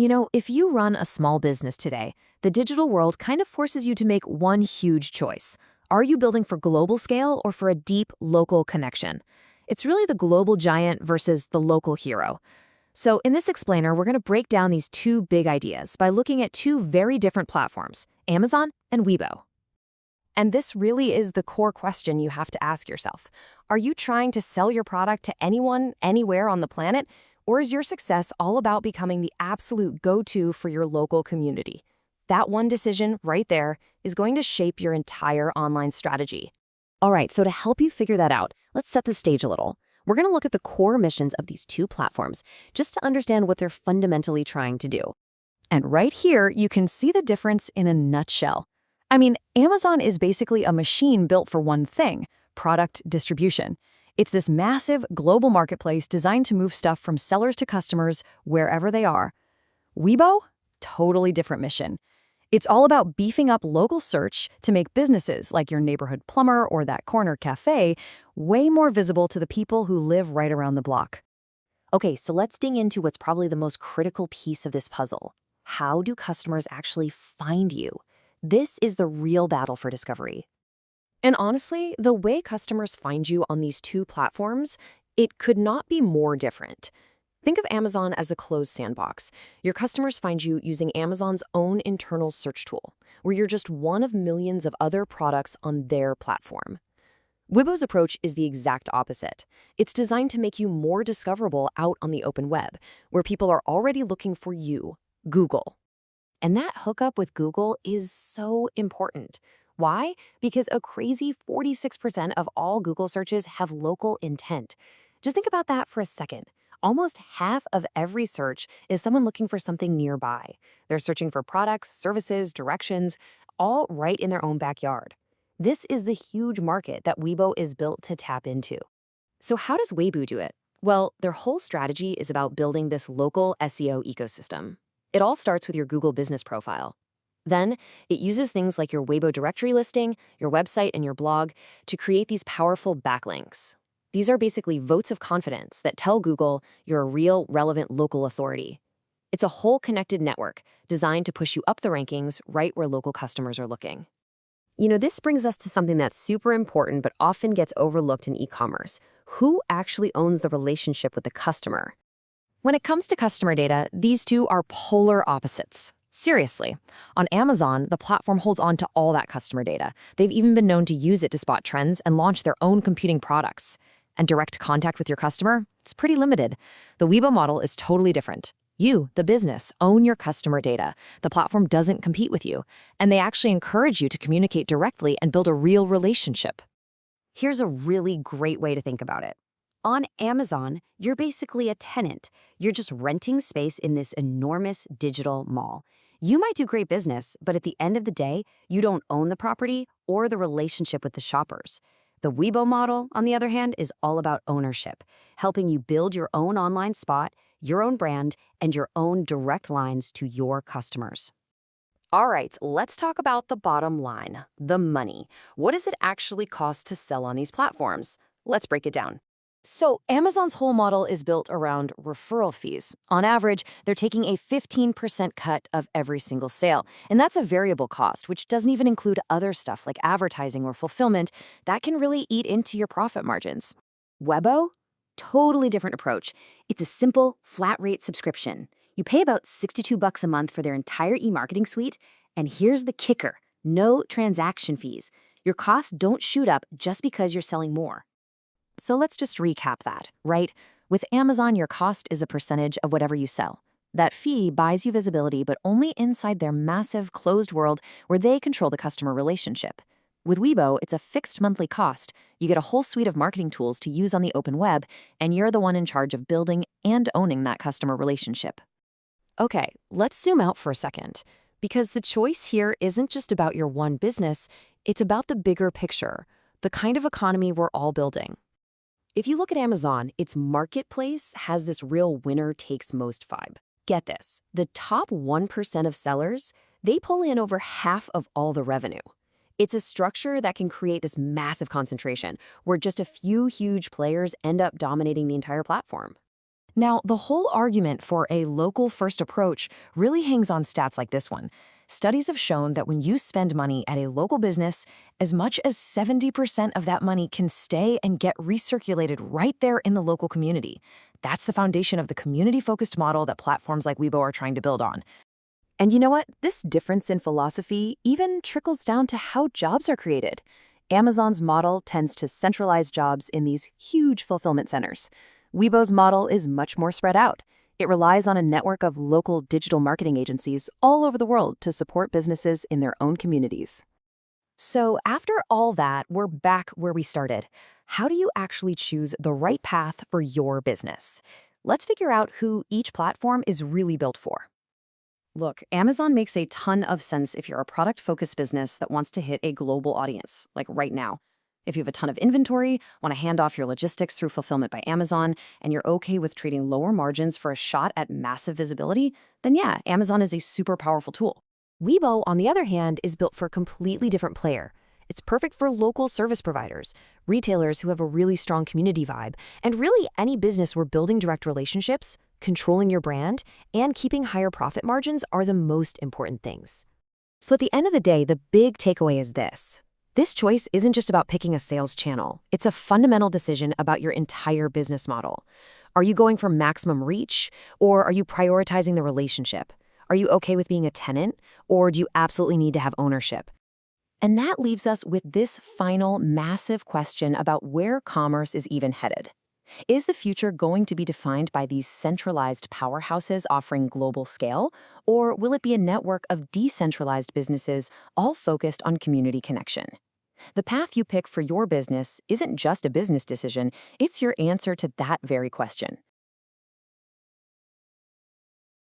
If you run a small business today, the digital world kind of forces you to make one huge choice. Are you building for global scale or for a deep local connection? It's really the global giant versus the local hero. So in this explainer, we're going to break down these two big ideas by looking at two very different platforms, Amazon and Webo. And this really is the core question you have to ask yourself. Are you trying to sell your product to anyone, anywhere on the planet? Or is your success all about becoming the absolute go-to for your local community? That one decision right there is going to shape your entire online strategy. All right, so to help you figure that out, let's set the stage a little. We're going to look at the core missions of these two platforms just to understand what they're fundamentally trying to do. And right here, you can see the difference in a nutshell. Amazon is basically a machine built for one thing: product distribution. It's this massive global marketplace designed to move stuff from sellers to customers wherever they are. Webo? Totally different mission. It's all about beefing up local search to make businesses like your neighborhood plumber or that corner cafe way more visible to the people who live right around the block. Okay, so let's dig into what's probably the most critical piece of this puzzle. How do customers actually find you? This is the real battle for discovery. And honestly, the way customers find you on these two platforms, it could not be more different. Think of Amazon as a closed sandbox. Your customers find you using Amazon's own internal search tool, where you're just one of millions of other products on their platform. Webo's approach is the exact opposite. It's designed to make you more discoverable out on the open web, where people are already looking for you, Google. And that hookup with Google is so important. Why? Because a crazy 46% of all Google searches have local intent. Just think about that for a second. Almost half of every search is someone looking for something nearby. They're searching for products, services, directions, all right in their own backyard. This is the huge market that Webo is built to tap into. So how does Webo do it? Well, their whole strategy is about building this local SEO ecosystem. It all starts with your Google business profile. Then, it uses things like your Webo directory listing, your website, and your blog to create these powerful backlinks. These are basically votes of confidence that tell Google you're a real, relevant local authority. It's a whole connected network designed to push you up the rankings right where local customers are looking. This brings us to something that's super important but often gets overlooked in e-commerce. Who actually owns the relationship with the customer? When it comes to customer data, these two are polar opposites. Seriously. On Amazon, the platform holds on to all that customer data. They've even been known to use it to spot trends and launch their own competing products. And direct contact with your customer? It's pretty limited. The Webo model is totally different. You, the business, own your customer data. The platform doesn't compete with you, and they actually encourage you to communicate directly and build a real relationship. Here's a really great way to think about it. On Amazon, you're basically a tenant. You're just renting space in this enormous digital mall. You might do great business, but at the end of the day, you don't own the property or the relationship with the shoppers. The Webo model, on the other hand, is all about ownership, helping you build your own online spot, your own brand, and your own direct lines to your customers. All right, let's talk about the bottom line, the money. What does it actually cost to sell on these platforms? Let's break it down. So Amazon's whole model is built around referral fees. On average, they're taking a 15% cut of every single sale. And that's a variable cost, which doesn't even include other stuff like advertising or fulfillment that can really eat into your profit margins. Webo? Totally different approach. It's a simple, flat rate subscription. You pay about $62 a month for their entire e-marketing suite. And here's the kicker: no transaction fees. Your costs don't shoot up just because you're selling more. So let's just recap that, right? With Amazon, your cost is a percentage of whatever you sell. That fee buys you visibility, but only inside their massive closed world where they control the customer relationship. With Webo, it's a fixed monthly cost. You get a whole suite of marketing tools to use on the open web, and you're the one in charge of building and owning that customer relationship. Okay, let's zoom out for a second, because the choice here isn't just about your one business, it's about the bigger picture, the kind of economy we're all building. If you look at Amazon, its marketplace has this real winner-takes-most vibe. Get this, the top 1% of sellers, they pull in over half of all the revenue. It's a structure that can create this massive concentration, where just a few huge players end up dominating the entire platform. Now, the whole argument for a local-first approach really hangs on stats like this one. Studies have shown that when you spend money at a local business, as much as 70% of that money can stay and get recirculated right there in the local community. That's the foundation of the community-focused model that platforms like Webo are trying to build on. And you know what? This difference in philosophy even trickles down to how jobs are created. Amazon's model tends to centralize jobs in these huge fulfillment centers. Webo's model is much more spread out. It relies on a network of local digital marketing agencies all over the world to support businesses in their own communities. So after all that, we're back where we started. How do you actually choose the right path for your business? Let's figure out who each platform is really built for. Look, Amazon makes a ton of sense if you're a product-focused business that wants to hit a global audience, like right now. If you have a ton of inventory, want to hand off your logistics through Fulfillment by Amazon, and you're okay with trading lower margins for a shot at massive visibility, then yeah, Amazon is a super powerful tool. Webo, on the other hand, is built for a completely different player. It's perfect for local service providers, retailers who have a really strong community vibe, and really any business where building direct relationships, controlling your brand, and keeping higher profit margins are the most important things. So at the end of the day, the big takeaway is this. This choice isn't just about picking a sales channel. It's a fundamental decision about your entire business model. Are you going for maximum reach, or are you prioritizing the relationship? Are you okay with being a tenant, or do you absolutely need to have ownership? And that leaves us with this final massive question about where commerce is even headed. Is the future going to be defined by these centralized powerhouses offering global scale, or will it be a network of decentralized businesses all focused on community connection? The path you pick for your business isn't just a business decision, it's your answer to that very question.